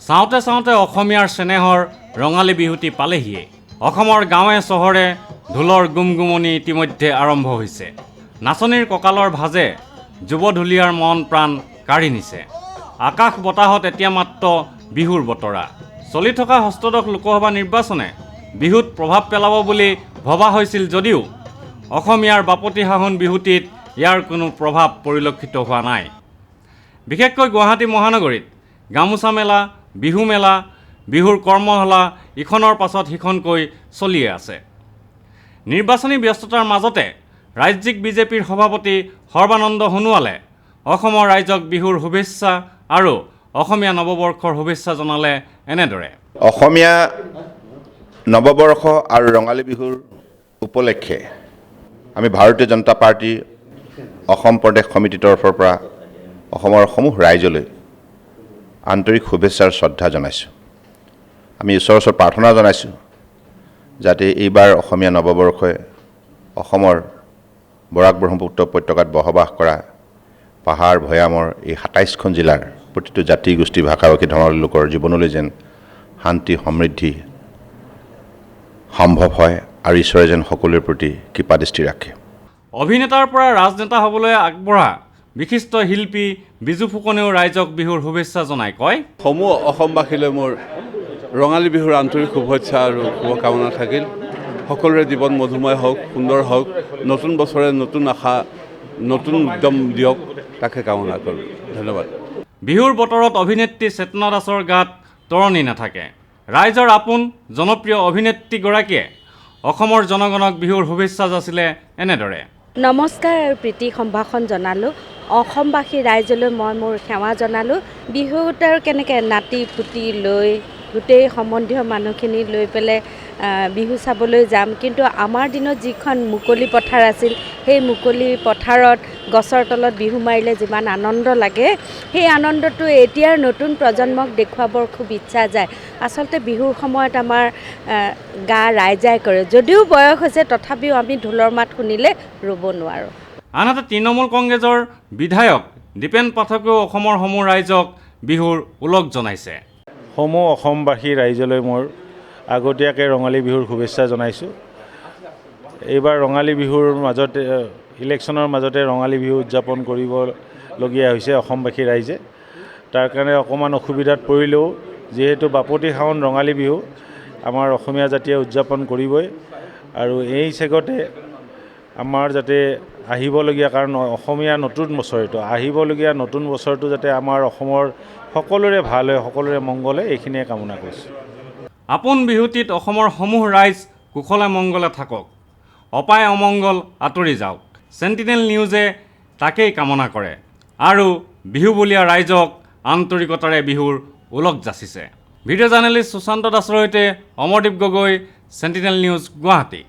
চাওঁতে চাওঁতে অসমীয়াৰ চেনেহৰ ৰঙালী বিহুটি পালেহিয়ে। অসমৰ গাঁৱে চহৰে ঢোলৰ গুমগুমনি ইতিমধ্যে আৰম্ভ হৈছে। নাচনীৰ কঁকালৰ ভাজে যুৱঢুলীয়াৰ মন প্ৰাণ কাঢ়ি নিছে। আকাশ বতাহত এতিয়া মাত্ৰ বিহুৰ বতৰা। চলি থকা ষষ্ঠদশ লোকসভা নিৰ্বাচনে বিহুত প্ৰভাৱ পেলাব বুলি ভবা হৈছিল যদিও অসমীয়াৰ বাপতি সাহোন বিহুটিত ইয়াৰ কোনো প্ৰভাৱ পৰিলক্ষিত হোৱা নাই। বিশেষকৈ গুৱাহাটী মহানগৰীত গামোচা মেলা, বিহু মেলা, বিহুৰ কৰ্মশালা ইখনৰ পাছত সিখনকৈ চলিয়ে আছে। নিৰ্বাচনী ব্যস্ততাৰ মাজতে ৰাজ্যিক বিজেপিৰ সভাপতি সৰ্বানন্দ সোণোৱালে অসমৰ ৰাইজক বিহুৰ শুভেচ্ছা আৰু অসমীয়া নৱবৰ্ষৰ শুভেচ্ছা জনালে এনেদৰে। অসমীয়া নৱবৰ্ষ আৰু ৰঙালী বিহুৰ উপলক্ষে আমি ভাৰতীয় জনতা পাৰ্টি অসম প্ৰদেশ সমিতিৰ তৰফৰ পৰা অসমৰ সমূহ ৰাইজলৈ আন্তৰিক শুভেচ্ছাৰ শ্ৰদ্ধা জনাইছোঁ। আমি ঈশ্বৰৰ ওচৰত প্ৰাৰ্থনা জনাইছোঁ যাতে এইবাৰ অসমীয়া নৱবৰ্ষই অসমৰ বৰাক ব্ৰহ্মপুত্ৰ উপত্যকাত বসবাস কৰা পাহাৰ ভৈয়ামৰ এই ২৭খন জিলাৰ প্ৰতিটো জাতি গোষ্ঠী ভাষা ভাষী ধৰ্মৰ লোকৰ জীৱনলৈ যেন শান্তি সমৃদ্ধি সম্ভৱ হয় আৰু ঈশ্বৰে যেন সকলোৰে প্ৰতি কৃপাদৃষ্টি ৰাখে। অভিনেতাৰ পৰা ৰাজনেতা হ'বলৈ আগবঢ়া বিশিষ্ট শিল্পী বিজু ফুকনেও ৰাইজক বিহুৰ শুভেচ্ছা জনাই কয়, সমূহ অসমবাসীলৈ মোৰ ৰঙালী বিহুৰ আন্তৰিক শুভেচ্ছা আৰু শুভকামনা থাকিল। সকলোৰে জীৱন মধুময় হওক, সুন্দৰ হওক, নতুন বছৰে নতুন আশা, নতুন উদ্যম দিয়ক, তাকে কামনা কৰোঁ। ধন্যবাদ। বিহুৰ বতৰত অভিনেত্ৰী চেতনা দাসৰ গাত তৰণি নাথাকে। ৰাইজৰ আপোন জনপ্ৰিয় অভিনেত্ৰীগৰাকীয়ে অসমৰ জনগণক বিহুৰ শুভেচ্ছা যাচিলে এনেদৰে। নমস্কাৰ আৰু প্ৰীতি সম্ভাষণ জনালোঁ। অসমবাসী ৰাইজলৈ মই মোৰ সেৱা জনালোঁ। বিহুত আৰু কেনেকৈ নাতি পুতি লৈ গোটেই সম্বন্ধীয় মানুহখিনি লৈ পেলাই বিহু চাবলৈ যাম, কিন্তু আমাৰ দিনত যিখন মুকলি পথাৰ আছিল, সেই মুকলি পথাৰত গছৰ তলত বিহু মাৰিলে যিমান আনন্দ লাগে, সেই আনন্দটো এতিয়াৰ নতুন প্ৰজন্মক দেখুৱাবৰ খুব ইচ্ছা যায়। আচলতে বিহুৰ সময়ত আমাৰ গা ৰাইজাই কৰে, যদিও বয়স হৈছে তথাপিও আমি ঢোলৰ মাত শুনিলে ৰ'ব নোৱাৰোঁ। আনহাতে তৃণমূল কংগ্ৰেছৰ বিধায়ক দীপেন পাঠকেও অসমৰ সমূহ ৰাইজক বিহুৰ ওলগ জনাইছে। সমূহ অসমবাসী ৰাইজলৈ মোৰ আগতীয়াকৈ ৰঙালী বিহুৰ শুভেচ্ছা জনাইছোঁ। এইবাৰ ৰঙালী বিহুৰ মাজতে ইলেকশ্যনৰ মাজতে ৰঙালী বিহু উদযাপন কৰিবলগীয়া হৈছে অসমবাসী ৰাইজে। তাৰ কাৰণে অকণমান অসুবিধাত পৰিলেও যিহেতু বাপতি সাহোন ৰঙালী বিহু আমাৰ অসমীয়া জাতিয়ে উদযাপন কৰিবই, আৰু এই চেগতে আমাৰ যাতে আহিবলগীয়া, কাৰণ অসমীয়া নতুন বছৰটো আহিবলগীয়া নতুন বছৰটো যাতে আমাৰ অসমৰ সকলোৰে ভাল হয়, সকলোৰে মংগল হয়, এইখিনিয়ে কামনা কৰিছোঁ। আপোন বিহুটিত অসমৰ সমূহ ৰাইজ কুশলে মংগলে থাকক, অপায় অমংগল আঁতৰি যাওক। চেণ্টিনেল নিউজে তাকেই কামনা কৰে আৰু বিহুবলীয়া ৰাইজক আন্তৰিকতাৰে বিহুৰ ওলগ যাচিছে। ভিডিঅ' জাৰ্নেলিষ্ট সুশান্ত দাসৰ সৈতে অমৰদীপ গগৈ, চেণ্টিনেল নিউজ, গুৱাহাটী।